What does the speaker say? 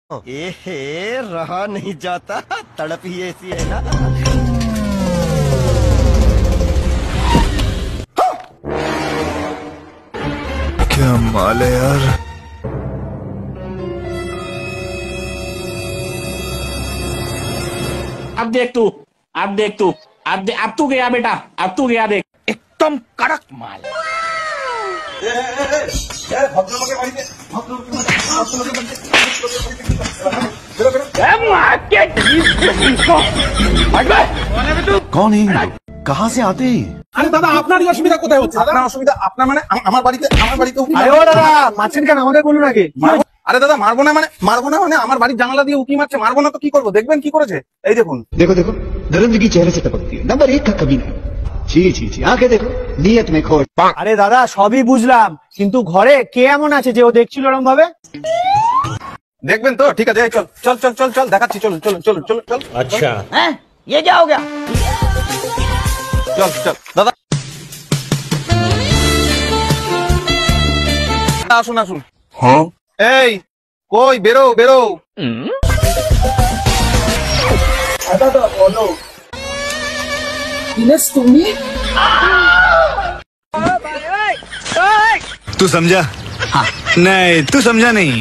एहे रहा नहीं जाता, तड़प ही ऐसी है ना। क्या माल है यार। अब देख तू, अब तू गया बेटा, अब तू गया देख। एकदम कड़क माल। कौन है? कहाँ से आते हैं? আরে দাদা আপনারই অসুবিধা কোথায় হচ্ছে? আপনার অসুবিধা আপনার মানে আমার বাড়িতে উকি আরে ও দাদা মারছেন কেন? আমাদের বলুন আগে। আরে দাদা মারবো না মানে আমার বাড়ির জানালা দিয়ে উকি মারছে। মারবো না তো কি করবো? দেখবেন কি করেছে। এই দেখুন। देखो देखो दरिंदगी चेहरे से टपकती है। नंबर 1 का कभी नहीं। ছি ছি ছি आंखें देखो नियत में खोट। আরে দাদা সবই বুঝলাম, কিন্তু ঘরে কে এমন আছে যে ও দেখছিল এরকম ভাবে? দেখবেন তো? ঠিক আছে এই চল দেখাচ্ছি। চল। अच्छा হ্যাঁ ये क्या हो गया? চল দাদা আসুন। हाँ এই কই বেরো। तू समझा? हाँ नहीं तू समझा नहीं।